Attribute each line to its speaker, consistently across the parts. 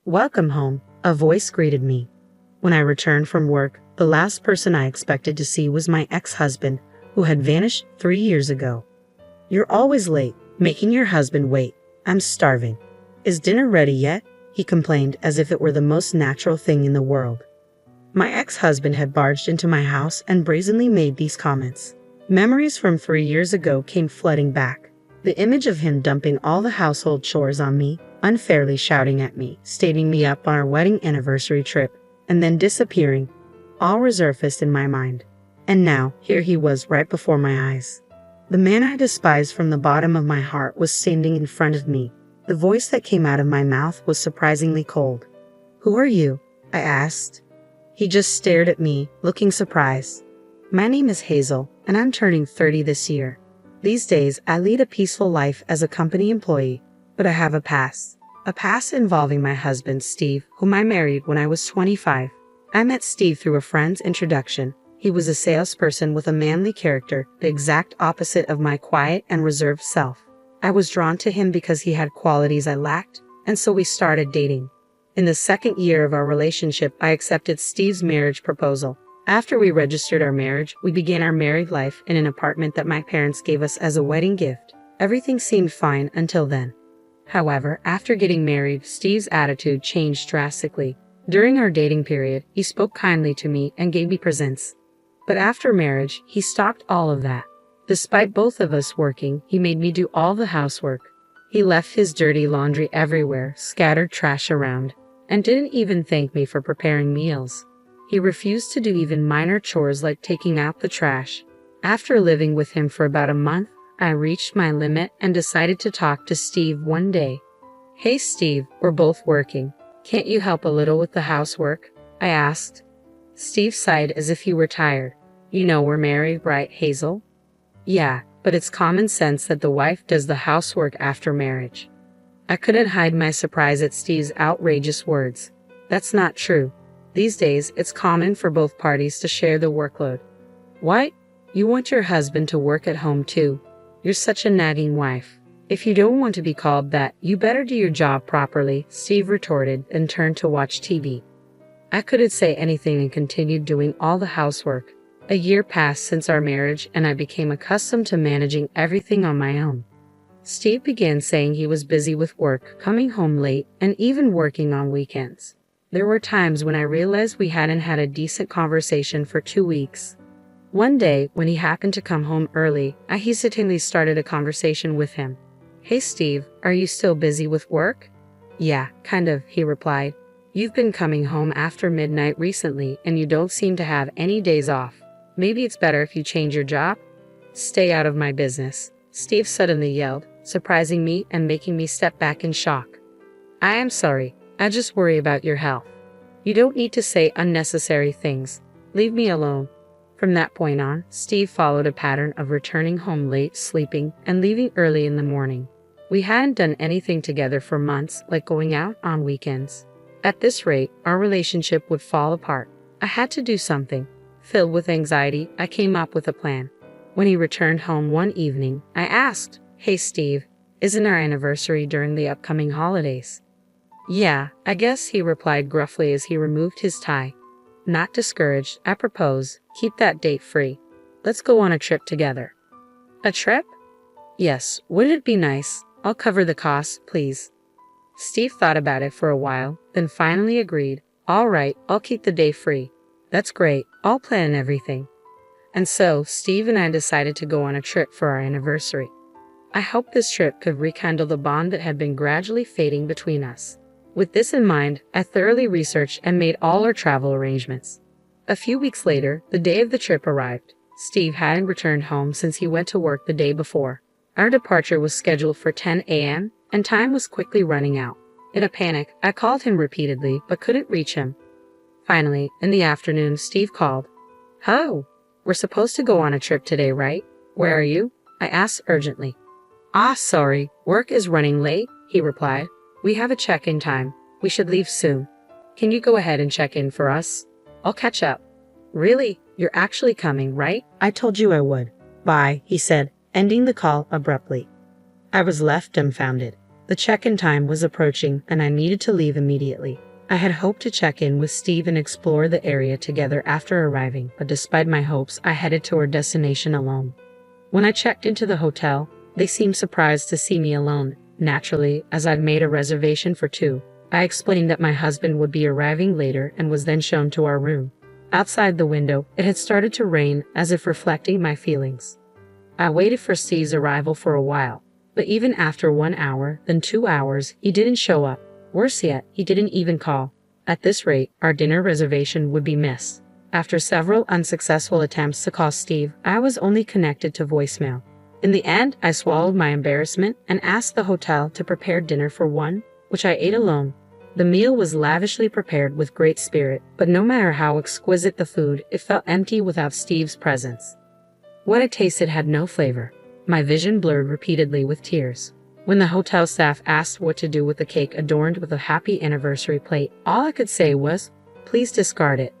Speaker 1: "Welcome home," a voice greeted me. When I returned from work, the last person I expected to see was my ex-husband, who had vanished 3 years ago. "You're always late, making your husband wait. I'm starving. Is dinner ready yet?" he complained as if it were the most natural thing in the world. My ex-husband had barged into my house and brazenly made these comments. Memories from 3 years ago came flooding back. The image of him dumping all the household chores on me, unfairly shouting at me, stating me up on our wedding anniversary trip, and then disappearing, all resurfaced in my mind. And now, here he was right before my eyes. The man I despised from the bottom of my heart was standing in front of me. The voice that came out of my mouth was surprisingly cold. "Who are you?" I asked. He just stared at me, looking surprised. "My name is Hazel, and I'm turning 30 this year. These days, I lead a peaceful life as a company employee, but I have a past. A past involving my husband, Steve, whom I married when I was 25. I met Steve through a friend's introduction. He was a salesperson with a manly character, the exact opposite of my quiet and reserved self. I was drawn to him because he had qualities I lacked, and so we started dating. In the second year of our relationship, I accepted Steve's marriage proposal. After we registered our marriage, we began our married life in an apartment that my parents gave us as a wedding gift. Everything seemed fine until then. However, after getting married, Steve's attitude changed drastically. During our dating period, he spoke kindly to me and gave me presents. But after marriage, he stopped all of that. Despite both of us working, he made me do all the housework. He left his dirty laundry everywhere, scattered trash around, and didn't even thank me for preparing meals. He refused to do even minor chores like taking out the trash. After living with him for about a month, I reached my limit and decided to talk to Steve one day. "Hey Steve, we're both working. Can't you help a little with the housework?" I asked. Steve sighed as if he were tired. "You know we're married, right, Hazel?" "Yeah, but it's common sense that the wife does the housework after marriage." I couldn't hide my surprise at Steve's outrageous words. "That's not true. These days, it's common for both parties to share the workload." "What? You want your husband to work at home too? You're such a nagging wife. If you don't want to be called that, you better do your job properly," Steve retorted and turned to watch TV. I couldn't say anything and continued doing all the housework. A year passed since our marriage, and I became accustomed to managing everything on my own. Steve began saying he was busy with work, coming home late, and even working on weekends. There were times when I realized we hadn't had a decent conversation for 2 weeks. One day, when he happened to come home early, I hesitantly started a conversation with him. "Hey Steve, are you still busy with work?" "Yeah, kind of," he replied. "You've been coming home after midnight recently, and you don't seem to have any days off. Maybe it's better if you change your job?" "Stay out of my business," Steve suddenly yelled, surprising me and making me step back in shock. "I am sorry. I just worry about your health. You don't need to say unnecessary things. Leave me alone." From that point on, Steve followed a pattern of returning home late, sleeping, and leaving early in the morning. We hadn't done anything together for months, like going out on weekends. At this rate, our relationship would fall apart. I had to do something. Filled with anxiety, I came up with a plan. When he returned home one evening, I asked, "Hey Steve, isn't our anniversary during the upcoming holidays?" "Yeah, I guess," he replied gruffly as he removed his tie. Not discouraged, I proposed, "Keep that date free. Let's go on a trip together." "A trip?" "Yes, wouldn't it be nice? I'll cover the costs, please." Steve thought about it for a while, then finally agreed. "All right, I'll keep the day free." "That's great. I'll plan everything." And so, Steve and I decided to go on a trip for our anniversary. I hoped this trip could rekindle the bond that had been gradually fading between us. With this in mind, I thoroughly researched and made all our travel arrangements. A few weeks later, the day of the trip arrived. Steve hadn't returned home since he went to work the day before. Our departure was scheduled for 10 a.m., and time was quickly running out. In a panic, I called him repeatedly but couldn't reach him. Finally, in the afternoon, Steve called. "Hello, we're supposed to go on a trip today, right? Where are you?" I asked urgently. Sorry, work is running late," he replied. "We have a check-in time. We should leave soon. Can you go ahead and check in for us? I'll catch up." "Really? You're actually coming, right?" "I told you I would. Bye," he said, ending the call abruptly. I was left dumbfounded. The check-in time was approaching and I needed to leave immediately. I had hoped to check in with Steve and explore the area together after arriving, but despite my hopes, I headed to our destination alone. When I checked into the hotel, they seemed surprised to see me alone. Naturally, as I'd made a reservation for two, I explained that my husband would be arriving later and was then shown to our room. Outside the window, it had started to rain, as if reflecting my feelings. I waited for Steve's arrival for a while, but even after 1 hour, then 2 hours, he didn't show up. Worse yet, he didn't even call. At this rate, our dinner reservation would be missed. After several unsuccessful attempts to call Steve, I was only connected to voicemail. In the end, I swallowed my embarrassment and asked the hotel to prepare dinner for one, which I ate alone. The meal was lavishly prepared with great spirit, but no matter how exquisite the food, it felt empty without Steve's presence. What I tasted had no flavor. My vision blurred repeatedly with tears. When the hotel staff asked what to do with the cake adorned with a happy anniversary plate, all I could say was, "Please discard it."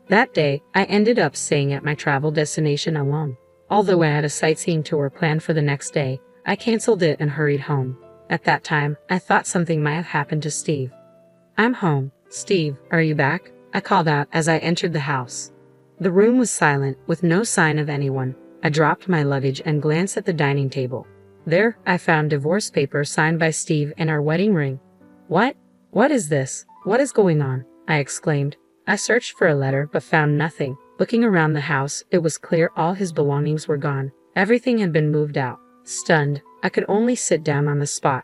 Speaker 1: That day, I ended up staying at my travel destination alone. Although I had a sightseeing tour planned for the next day, I canceled it and hurried home. At that time, I thought something might have happened to Steve. "I'm home. Steve, are you back?" I called out as I entered the house. The room was silent, with no sign of anyone. I dropped my luggage and glanced at the dining table. There, I found divorce papers signed by Steve and our wedding ring. "What? What is this? What is going on?" I exclaimed. I searched for a letter but found nothing. Looking around the house, it was clear all his belongings were gone. Everything had been moved out. Stunned, I could only sit down on the spot.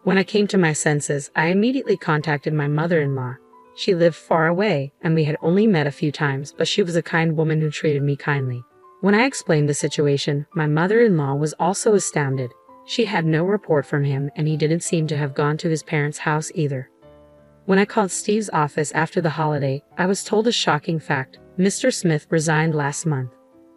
Speaker 1: When I came to my senses, I immediately contacted my mother-in-law. She lived far away, and we had only met a few times, but she was a kind woman who treated me kindly. When I explained the situation, my mother-in-law was also astounded. She had no report from him, and he didn't seem to have gone to his parents' house either. When I called Steve's office after the holiday, I was told a shocking fact. Mr. Smith resigned last month.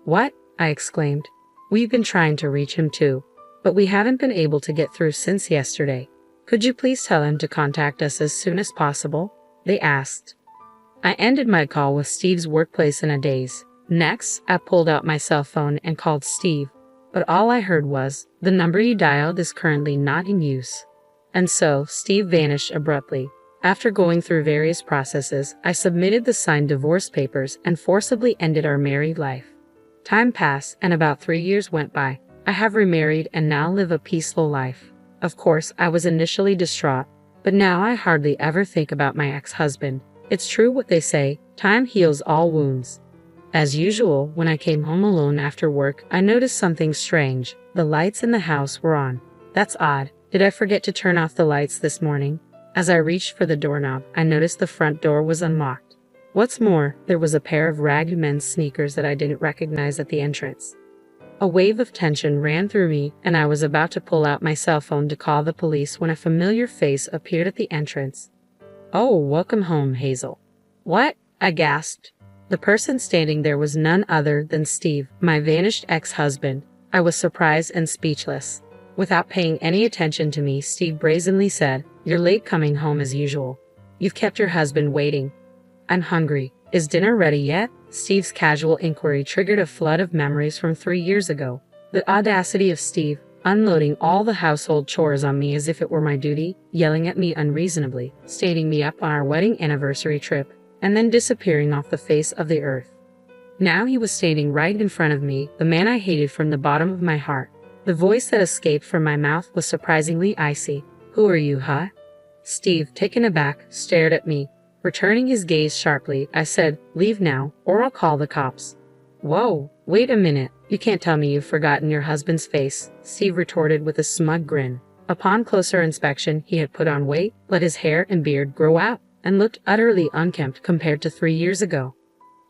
Speaker 1: "What?" I exclaimed. "We've been trying to reach him too, but we haven't been able to get through since yesterday. Could you please tell him to contact us as soon as possible?" they asked. I ended my call with Steve's workplace in a daze. Next, I pulled out my cell phone and called Steve, but all I heard was, "The number you dialed is currently not in use." And so, Steve vanished abruptly. After going through various processes, I submitted the signed divorce papers and forcibly ended our married life. Time passed, and about 3 years went by. I have remarried and now live a peaceful life. Of course, I was initially distraught, but now I hardly ever think about my ex-husband. It's true what they say, time heals all wounds. As usual, when I came home alone after work, I noticed something strange. The lights in the house were on. That's odd. Did I forget to turn off the lights this morning? As I reached for the doorknob, I noticed the front door was unlocked. What's more, there was a pair of ragged men's sneakers that I didn't recognize at the entrance. A wave of tension ran through me, and I was about to pull out my cell phone to call the police when a familiar face appeared at the entrance. "Oh, welcome home, Hazel." "What?" I gasped. The person standing there was none other than Steve, my vanished ex-husband. I was surprised and speechless. Without paying any attention to me, Steve brazenly said, "You're late coming home as usual. You've kept your husband waiting." "I'm hungry. Is dinner ready yet?" Steve's casual inquiry triggered a flood of memories from 3 years ago. The audacity of Steve, unloading all the household chores on me as if it were my duty, yelling at me unreasonably, stating me up on our wedding anniversary trip, and then disappearing off the face of the earth. Now he was standing right in front of me, the man I hated from the bottom of my heart. The voice that escaped from my mouth was surprisingly icy. "Who are you, huh?" Steve, taken aback, stared at me. Returning his gaze sharply, I said, "Leave now, or I'll call the cops." "Whoa, wait a minute. You can't tell me you've forgotten your husband's face," Steve retorted with a smug grin. Upon closer inspection, he had put on weight, let his hair and beard grow out, and looked utterly unkempt compared to 3 years ago.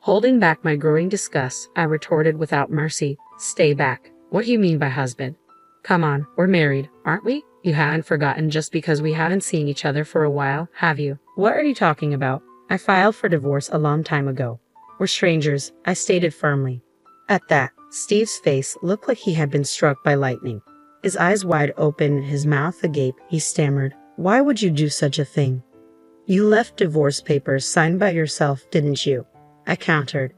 Speaker 1: Holding back my growing disgust, I retorted without mercy, "Stay back. What do you mean by husband? Come on, we're married, aren't we? You haven't forgotten just because we haven't seen each other for a while, have you?" "What are you talking about? I filed for divorce a long time ago. We're strangers," I stated firmly. At that, Steve's face looked like he had been struck by lightning. His eyes wide open, his mouth agape, he stammered, "Why would you do such a thing? You left divorce papers signed by yourself, didn't you?" I countered.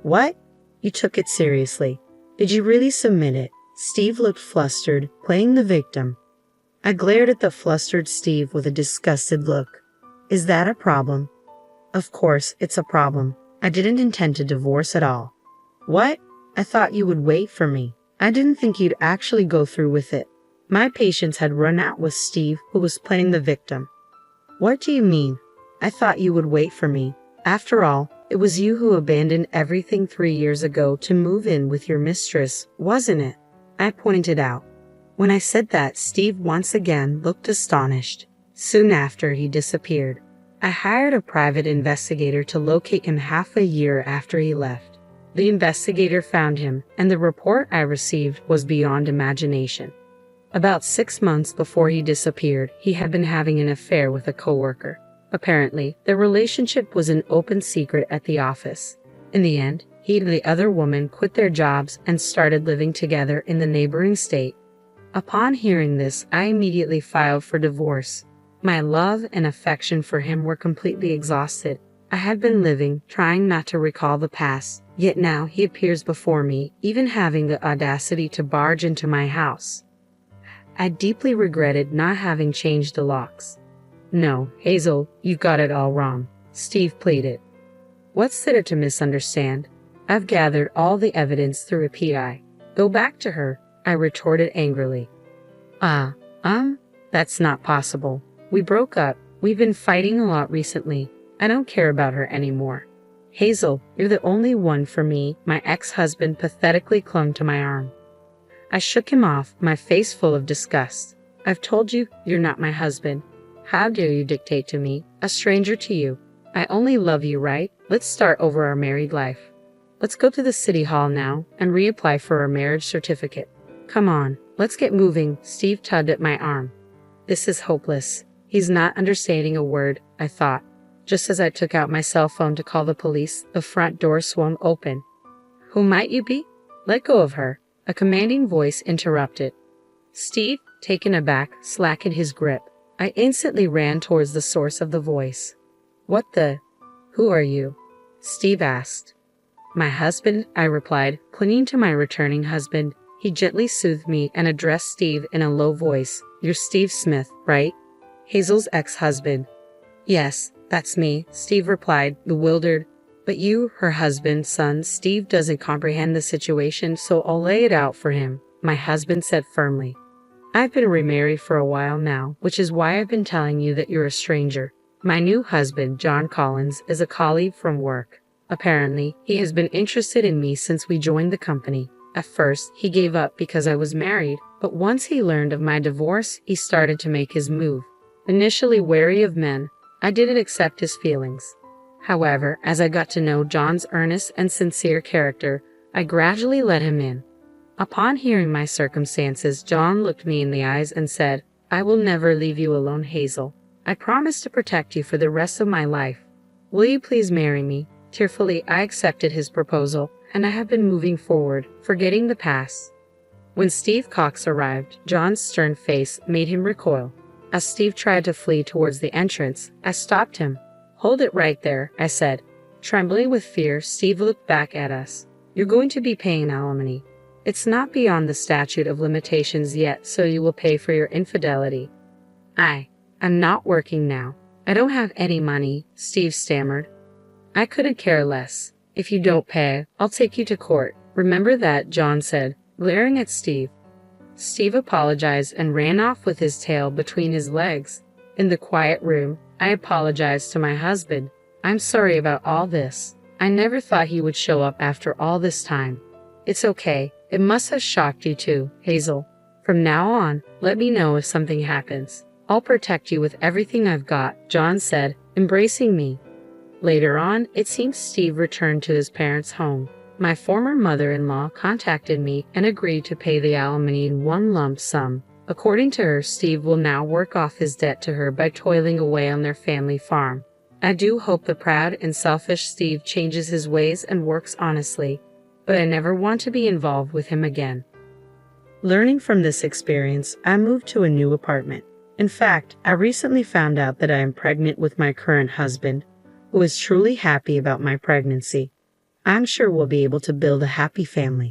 Speaker 1: "What? You took it seriously? Did you really submit it?" Steve looked flustered, playing the victim. I glared at the flustered Steve with a disgusted look. Is that a problem? Of course, it's a problem. I didn't intend to divorce at all. What? I thought you would wait for me. I didn't think you'd actually go through with it. My patience had run out with Steve, who was playing the victim. What do you mean? I thought you would wait for me. After all, it was you who abandoned everything 3 years ago to move in with your mistress, wasn't it? I pointed out. When I said that, Steve once again looked astonished. Soon after, he disappeared. I hired a private investigator to locate him half a year after he left. The investigator found him, and the report I received was beyond imagination. About 6 months before he disappeared, he had been having an affair with a coworker. Apparently, their relationship was an open secret at the office. In the end, he and the other woman quit their jobs and started living together in the neighboring state. Upon hearing this, I immediately filed for divorce. My love and affection for him were completely exhausted. I had been living, trying not to recall the past, yet now he appears before me, even having the audacity to barge into my house. I deeply regretted not having changed the locks. No, Hazel, you've got it all wrong, Steve pleaded. What's there to misunderstand? I've gathered all the evidence through a PI. Go back to her, I retorted angrily. That's not possible. We broke up. We've been fighting a lot recently. I don't care about her anymore. Hazel, you're the only one for me. My ex-husband pathetically clung to my arm. I shook him off, my face full of disgust. I've told you, you're not my husband. How dare you dictate to me, a stranger to you? I only love you, right? Let's start over our married life. Let's go to the city hall now and reapply for our marriage certificate. Come on, let's get moving. Steve tugged at my arm. This is hopeless. He's not understanding a word, I thought. Just as I took out my cell phone to call the police, the front door swung open. Who might you be? Let go of her. A commanding voice interrupted. Steve, taken aback, slackened his grip. I instantly ran towards the source of the voice. What the? Who are you? Steve asked. My husband, I replied, clinging to my returning husband. He gently soothed me and addressed Steve in a low voice. You're Steve Smith, right? Hazel's ex-husband. Yes, that's me, Steve replied, bewildered. But you, her husband's son, Steve doesn't comprehend the situation, so I'll lay it out for him, my husband said firmly. I've been remarried for a while now, which is why I've been telling you that you're a stranger. My new husband, John Collins, is a colleague from work. Apparently, he has been interested in me since we joined the company. At first, he gave up because I was married, but once he learned of my divorce, he started to make his move. Initially wary of men, I didn't accept his feelings. However, as I got to know John's earnest and sincere character, I gradually let him in. Upon hearing my circumstances, John looked me in the eyes and said, I will never leave you alone, Hazel. I promise to protect you for the rest of my life. Will you please marry me? Tearfully, I accepted his proposal, and I have been moving forward, forgetting the past. When Steve Cox arrived, John's stern face made him recoil. As Steve tried to flee towards the entrance, I stopped him. Hold it right there, I said. Trembling with fear, Steve looked back at us. You're going to be paying alimony. It's not beyond the statute of limitations yet, so you will pay for your infidelity. I'm not working now. I don't have any money, Steve stammered. I couldn't care less. If you don't pay, I'll take you to court. Remember that, John said, glaring at Steve. Steve apologized and ran off with his tail between his legs. In the quiet room, I apologized to my husband. I'm sorry about all this. I never thought he would show up after all this time. It's okay. It must have shocked you too, Hazel. From now on, let me know if something happens. I'll protect you with everything I've got, John said, embracing me. Later on, it seems Steve returned to his parents' home. My former mother-in-law contacted me and agreed to pay the alimony in one lump sum. According to her, Steve will now work off his debt to her by toiling away on their family farm. I do hope the proud and selfish Steve changes his ways and works honestly, but I never want to be involved with him again. Learning from this experience, I moved to a new apartment. In fact, I recently found out that I am pregnant with my current husband, who is truly happy about my pregnancy. I'm sure we'll be able to build a happy family.